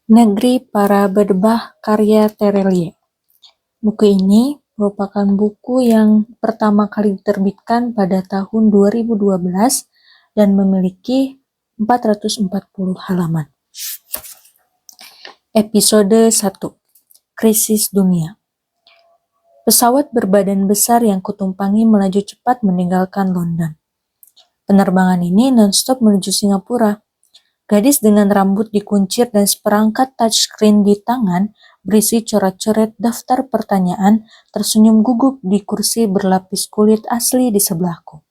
Negeri Para Berdebah karya Terelie. Buku ini merupakan buku yang pertama kali diterbitkan pada tahun 2012 dan memiliki 440 halaman. Episode 1. Krisis Dunia. Pesawat berbadan besar yang kutumpangi melaju cepat meninggalkan London. Penerbangan ini non-stop menuju Singapura. Gadis dengan rambut dikuncir dan seperangkat touchscreen di tangan berisi coret-coret daftar pertanyaan tersenyum gugup di kursi berlapis kulit asli di sebelahku.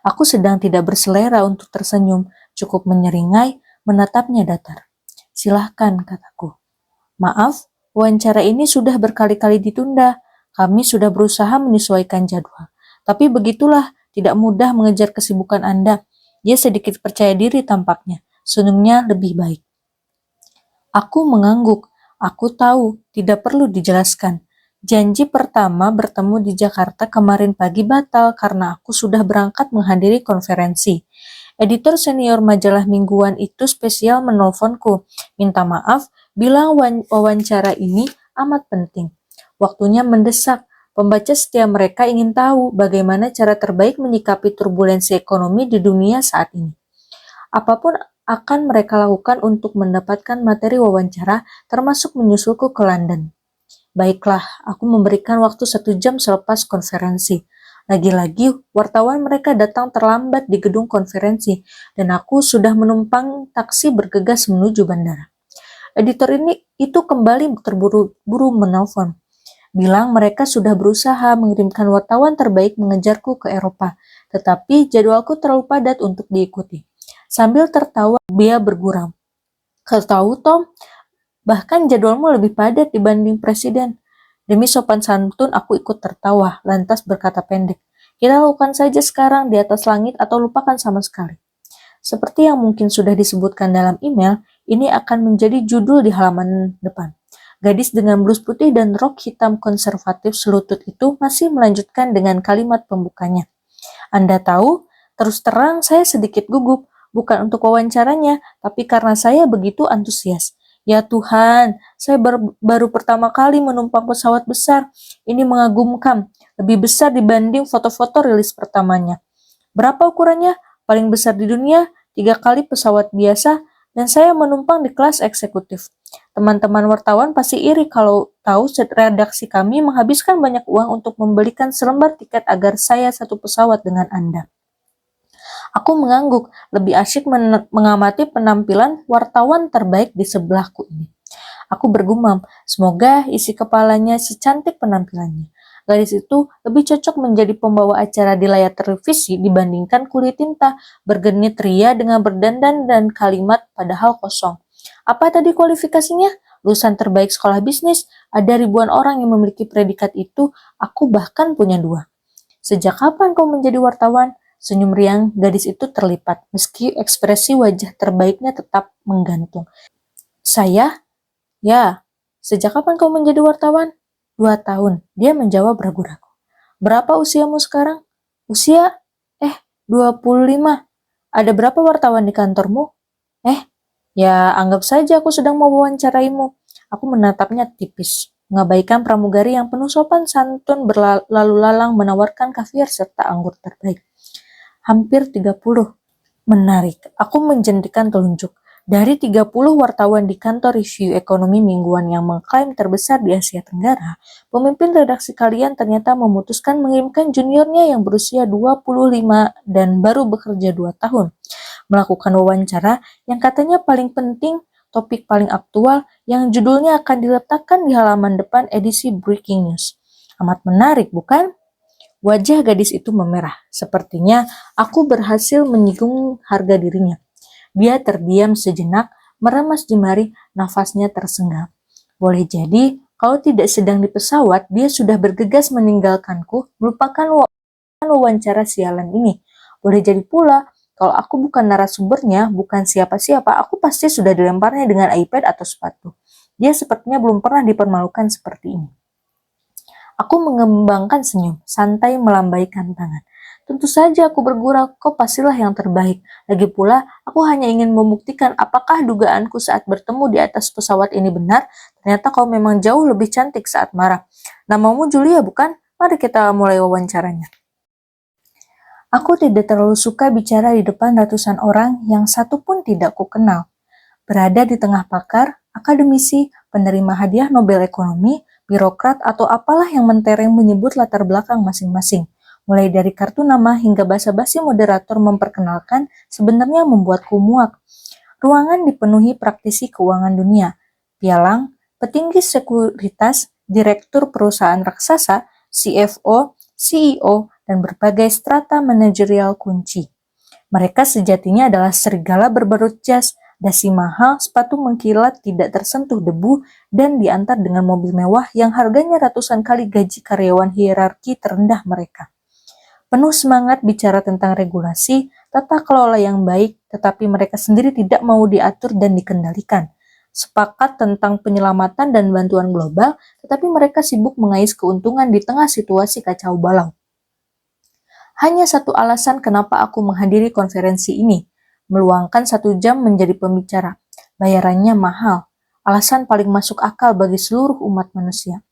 Aku sedang tidak berselera untuk tersenyum, cukup menyeringai, menatapnya datar. Silahkan, kataku. Maaf, wawancara ini sudah berkali-kali ditunda. Kami sudah berusaha menyesuaikan jadwal. Tapi begitulah, tidak mudah mengejar kesibukan Anda. Dia sedikit percaya diri tampaknya. Senyumnya lebih baik. Aku mengangguk. Aku tahu, tidak perlu dijelaskan. Janji pertama bertemu di Jakarta kemarin pagi batal karena aku sudah berangkat menghadiri konferensi. Editor senior majalah mingguan itu spesial menelponku. Minta maaf, bilang wawancara ini amat penting. Waktunya mendesak. Pembaca setia mereka ingin tahu bagaimana cara terbaik menyikapi turbulensi ekonomi di dunia saat ini. Apapun akan mereka lakukan untuk mendapatkan materi wawancara, termasuk menyusulku ke London. Baiklah, aku memberikan waktu 1 jam selepas konferensi. Lagi-lagi, wartawan mereka datang terlambat di gedung konferensi, dan aku sudah menumpang taksi bergegas menuju bandara. Editor itu kembali terburu-buru menelpon. Bilang mereka sudah berusaha mengirimkan wartawan terbaik mengejarku ke Eropa, tetapi jadwalku terlalu padat untuk diikuti. Sambil tertawa, dia bergurau. Kau tahu, Tom, bahkan jadwalmu lebih padat dibanding presiden. Demi sopan santun, aku ikut tertawa, lantas berkata pendek. Kita lakukan saja sekarang di atas langit atau lupakan sama sekali. Seperti yang mungkin sudah disebutkan dalam email, ini akan menjadi judul di halaman depan. Gadis dengan blus putih dan rok hitam konservatif selutut itu masih melanjutkan dengan kalimat pembukanya. Anda tahu, terus terang saya sedikit gugup, bukan untuk wawancaranya, tapi karena saya begitu antusias. Ya Tuhan, saya baru pertama kali menumpang pesawat besar. Ini mengagumkan, lebih besar dibanding foto-foto rilis pertamanya. Berapa ukurannya? Paling besar di dunia, 3 kali pesawat biasa, dan saya menumpang di kelas eksekutif. Teman-teman wartawan pasti iri kalau tahu redaksi kami menghabiskan banyak uang untuk membelikan selembar tiket agar saya satu pesawat dengan Anda. Aku mengangguk, lebih asyik mengamati penampilan wartawan terbaik di sebelahku ini. Aku bergumam, semoga isi kepalanya secantik penampilannya. Gadis itu lebih cocok menjadi pembawa acara di layar televisi dibandingkan kulit tinta, bergenit ria dengan berdandan dan kalimat padahal kosong. Apa tadi kualifikasinya? Lulusan terbaik sekolah bisnis, ada ribuan orang yang memiliki predikat itu, aku bahkan punya 2. Sejak kapan kau menjadi wartawan? Senyum riang gadis itu terlipat, meski ekspresi wajah terbaiknya tetap menggantung. Saya? Ya. Sejak kapan kau menjadi wartawan? 2 tahun. Dia menjawab ragu-ragu. Berapa usiamu sekarang? Usia? 25. Ada berapa wartawan di kantormu? Ya anggap saja aku sedang mewawancaraimu. Aku menatapnya tipis, mengabaikan pramugari yang penuh sopan santun berlalu lalang menawarkan kaviar serta anggur terbaik. Hampir 30. Menarik. Aku menjentikan telunjuk. Dari 30 wartawan di kantor review ekonomi mingguan yang mengklaim terbesar di Asia Tenggara, pemimpin redaksi kalian ternyata memutuskan mengirimkan juniornya yang berusia 25 dan baru bekerja 2 tahun. Melakukan wawancara yang katanya paling penting, topik paling aktual, yang judulnya akan diletakkan di halaman depan edisi Breaking News. Amat menarik, bukan? Wajah gadis itu memerah. Sepertinya aku berhasil menyinggung harga dirinya. Dia terdiam sejenak, meremas jemari, nafasnya tersengal. Boleh jadi, kalau tidak sedang di pesawat, dia sudah bergegas meninggalkanku, melupakan wawancara sialan ini. Boleh jadi pula, kalau aku bukan narasumbernya, bukan siapa-siapa, aku pasti sudah dilemparnya dengan iPad atau sepatu. Dia sepertinya belum pernah dipermalukan seperti ini. Aku mengembangkan senyum, santai melambaikan tangan. Tentu saja aku bergurau, kau pastilah yang terbaik. Lagi pula, aku hanya ingin membuktikan apakah dugaanku saat bertemu di atas pesawat ini benar. Ternyata kau memang jauh lebih cantik saat marah. Namamu Julia, bukan? Mari kita mulai wawancaranya. Aku tidak terlalu suka bicara di depan ratusan orang yang satu pun tidak kukenal. Berada di tengah pakar, akademisi, penerima hadiah Nobel Ekonomi, birokrat, atau apalah yang mentereng menyebut latar belakang masing-masing. Mulai dari kartu nama hingga basa-basi moderator memperkenalkan sebenarnya membuatku muak. Ruangan dipenuhi praktisi keuangan dunia, pialang, petinggi sekuritas, direktur perusahaan raksasa, CFO, CEO, dan berbagai strata manajerial kunci. Mereka sejatinya adalah serigala berbarut jas, dasi mahal, sepatu mengkilat tidak tersentuh debu, dan diantar dengan mobil mewah yang harganya ratusan kali gaji karyawan hierarki terendah mereka. Penuh semangat bicara tentang regulasi, tata kelola yang baik, tetapi mereka sendiri tidak mau diatur dan dikendalikan. Sepakat tentang penyelamatan dan bantuan global, tetapi mereka sibuk mengais keuntungan di tengah situasi kacau balau. Hanya satu alasan kenapa aku menghadiri konferensi ini, meluangkan 1 jam menjadi pembicara. Bayarannya mahal, alasan paling masuk akal bagi seluruh umat manusia.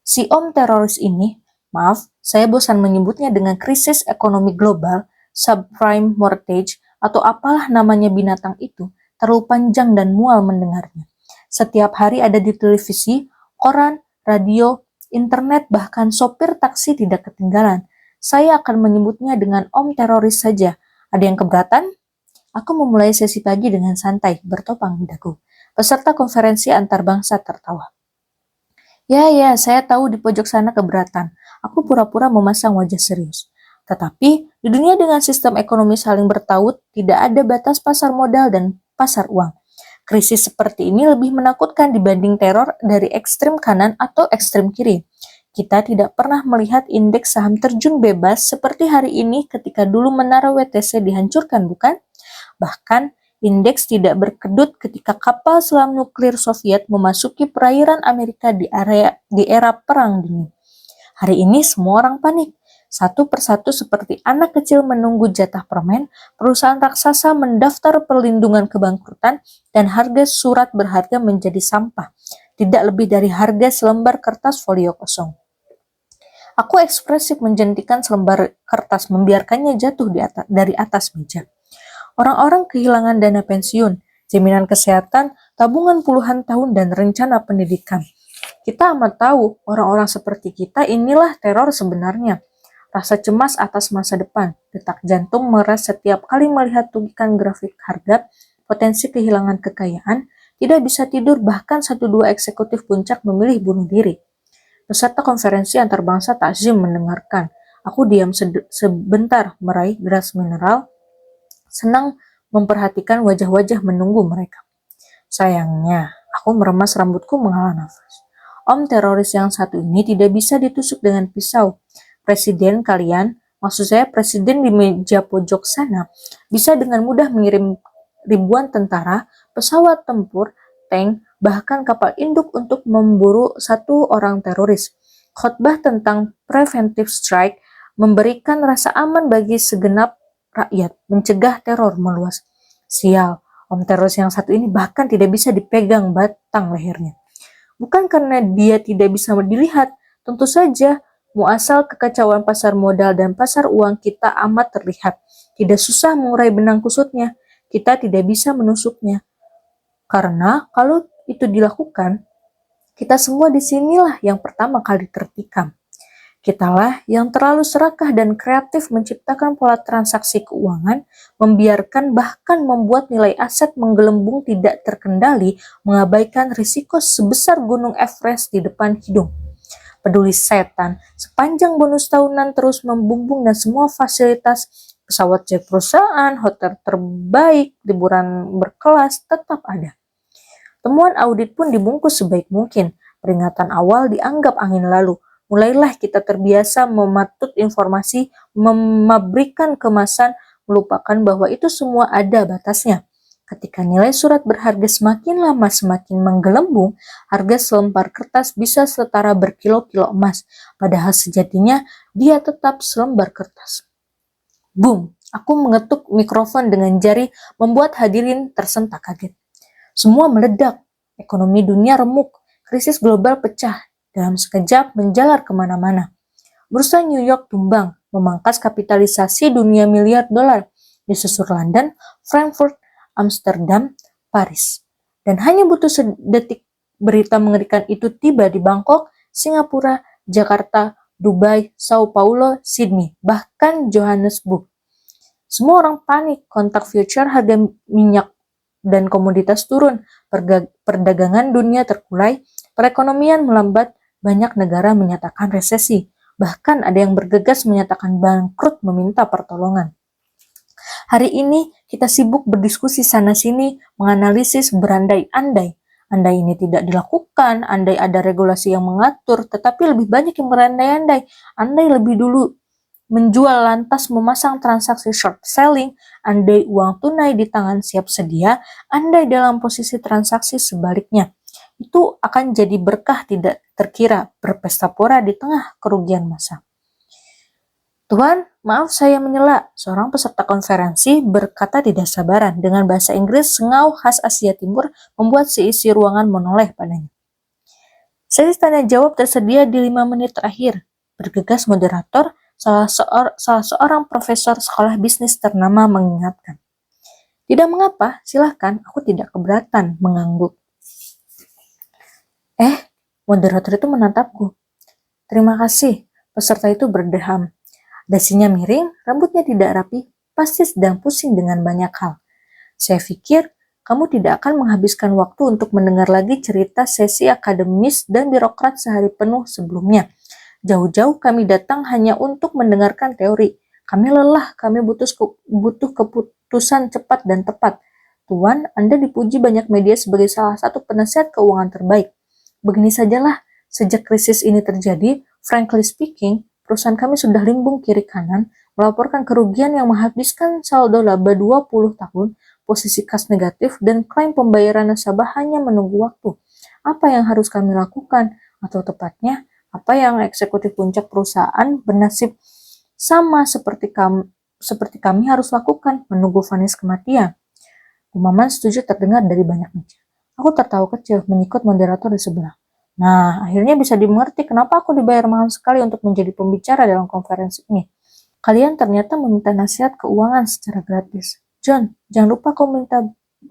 Si om teroris ini, maaf, saya bosan menyebutnya dengan krisis ekonomi global, subprime mortgage, atau apalah namanya binatang itu, terlalu panjang dan mual mendengarnya. Setiap hari ada di televisi, koran, radio, internet, bahkan sopir taksi tidak ketinggalan. Saya akan menyebutnya dengan om teroris saja. Ada yang keberatan? Aku memulai sesi pagi dengan santai, bertopang dagu. Peserta konferensi antar bangsa tertawa. Ya, saya tahu di pojok sana keberatan. Aku pura-pura memasang wajah serius. Tetapi, di dunia dengan sistem ekonomi saling bertaut, tidak ada batas pasar modal dan pasar uang. Krisis seperti ini lebih menakutkan dibanding teror dari ekstrem kanan atau ekstrem kiri. Kita tidak pernah melihat indeks saham terjun bebas seperti hari ini ketika dulu menara WTC dihancurkan, bukan? Bahkan, indeks tidak berkedut ketika kapal selam nuklir Soviet memasuki perairan Amerika di era Perang Dingin. Hari ini semua orang panik. Satu persatu seperti anak kecil menunggu jatah permen, perusahaan raksasa mendaftar perlindungan kebangkrutan, dan harga surat berharga menjadi sampah. Tidak lebih dari harga selembar kertas folio kosong. Aku ekspresif menjentikan selembar kertas, membiarkannya jatuh dari atas meja. Orang-orang kehilangan dana pensiun, jaminan kesehatan, tabungan puluhan tahun, dan rencana pendidikan. Kita amat tahu orang-orang seperti kita inilah teror sebenarnya. Rasa cemas atas masa depan, detak jantung meras setiap kali melihat tulisan grafik harga, potensi kehilangan kekayaan, tidak bisa tidur, bahkan 1-2 eksekutif puncak memilih bunuh diri. Peserta konferensi antar bangsa takzim mendengarkan. Aku diam sebentar meraih gelas mineral, senang memperhatikan wajah-wajah menunggu mereka. Sayangnya, aku meremas rambutku menghela nafas. Om teroris yang satu ini tidak bisa ditusuk dengan pisau. Presiden kalian, maksud saya presiden di meja pojok sana, bisa dengan mudah mengirim ribuan tentara, pesawat tempur, tank, bahkan kapal induk untuk memburu satu orang teroris. Khotbah tentang preventive strike memberikan rasa aman bagi segenap rakyat, mencegah teror meluas. Sial, om teroris yang satu ini bahkan tidak bisa dipegang batang lehernya. Bukan karena dia tidak bisa dilihat, tentu saja muasal kekacauan pasar modal dan pasar uang kita amat terlihat. Tidak susah mengurai benang kusutnya, kita tidak bisa menusuknya. Karena kalau itu dilakukan, kita semua di sinilah yang pertama kali tertikam. Kitalah yang terlalu serakah dan kreatif menciptakan pola transaksi keuangan, membiarkan bahkan membuat nilai aset menggelembung tidak terkendali, mengabaikan risiko sebesar gunung Everest di depan hidung. Peduli setan, sepanjang bonus tahunan terus membumbung dan semua fasilitas, pesawat jet perusahaan, hotel terbaik, liburan berkelas tetap ada. Temuan audit pun dibungkus sebaik mungkin, peringatan awal dianggap angin lalu. Mulailah kita terbiasa mematut informasi, memabrikan kemasan, melupakan bahwa itu semua ada batasnya. Ketika nilai surat berharga semakin lama semakin menggelembung, harga selembar kertas bisa setara berkilo-kilo emas, padahal sejatinya dia tetap selembar kertas. Boom! Aku mengetuk mikrofon dengan jari membuat hadirin tersentak kaget. Semua meledak. Ekonomi dunia remuk. Krisis global pecah. Dalam sekejap menjalar kemana-mana. Bursa New York tumbang, memangkas kapitalisasi dunia miliar dolar, disusul London, Frankfurt, Amsterdam, Paris. Dan hanya butuh sedetik berita mengerikan itu tiba di Bangkok, Singapura, Jakarta, Dubai, Sao Paulo, Sydney, bahkan Johannesburg. Semua orang panik, kontak future harga minyak dan komoditas turun, perdagangan dunia terkulai, perekonomian melambat, banyak negara menyatakan resesi. Bahkan ada yang bergegas menyatakan bangkrut meminta pertolongan. Hari ini kita sibuk berdiskusi sana-sini, menganalisis berandai-andai. Andai ini tidak dilakukan, andai ada regulasi yang mengatur, tetapi lebih banyak yang berandai-andai. Andai lebih dulu menjual lantas memasang transaksi short selling, andai uang tunai di tangan siap sedia, andai dalam posisi transaksi sebaliknya. Itu akan jadi berkah tidak terkira berpesta pora di tengah kerugian massa. Tuan, maaf saya menyela, seorang peserta konferensi berkata tidak sabaran dengan bahasa Inggris sengau khas Asia Timur membuat seisi ruangan menoleh padanya. Sesi tanya jawab tersedia di 5 menit terakhir, bergegas moderator, salah seorang profesor sekolah bisnis ternama mengingatkan. Tidak mengapa, silahkan, aku tidak keberatan, mengangguk. Moderator itu menatapku. Terima kasih, peserta itu berdeham. Dasinya miring, rambutnya tidak rapi, pasti sedang pusing dengan banyak hal. Saya pikir, kamu tidak akan menghabiskan waktu untuk mendengar lagi cerita sesi akademis dan birokrat sehari penuh sebelumnya. Jauh-jauh kami datang hanya untuk mendengarkan teori. Kami lelah, kami butuh keputusan cepat dan tepat. Tuan, Anda dipuji banyak media sebagai salah satu penasihat keuangan terbaik. Begini sajalah, sejak krisis ini terjadi, frankly speaking, perusahaan kami sudah limbung kiri kanan, melaporkan kerugian yang menghabiskan saldo laba 20 tahun, posisi kas negatif, dan klaim pembayaran nasabah hanya menunggu waktu. Apa yang harus kami lakukan? Atau tepatnya, apa yang eksekutif puncak perusahaan bernasib sama seperti kami harus lakukan, menunggu vonis kematian? Gumaman setuju terdengar dari banyak meja. Aku tertawa kecil, mengikut moderator di sebelah. Nah, akhirnya bisa dimengerti kenapa aku dibayar mahal sekali untuk menjadi pembicara dalam konferensi ini. Kalian ternyata meminta nasihat keuangan secara gratis. John, jangan lupa kau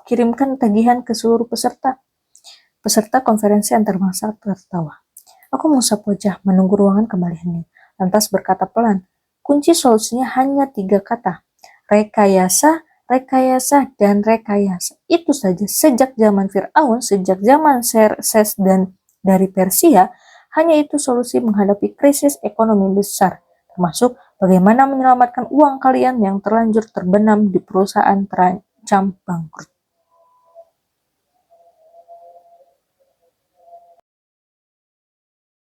kirimkan tagihan ke seluruh peserta. Peserta konferensi antarbangsa tertawa. Aku mengusap wajah, menunggu ruangan kembali hening. Lantas berkata pelan, kunci solusinya hanya 3 kata. Rekayasa, rekayasa, dan rekayasa. Itu saja. Sejak zaman Fir'aun, sejak zaman Xerxes dan dari Persia, hanya itu solusi menghadapi krisis ekonomi besar, termasuk bagaimana menyelamatkan uang kalian yang terlanjur terbenam di perusahaan terancam bangkrut.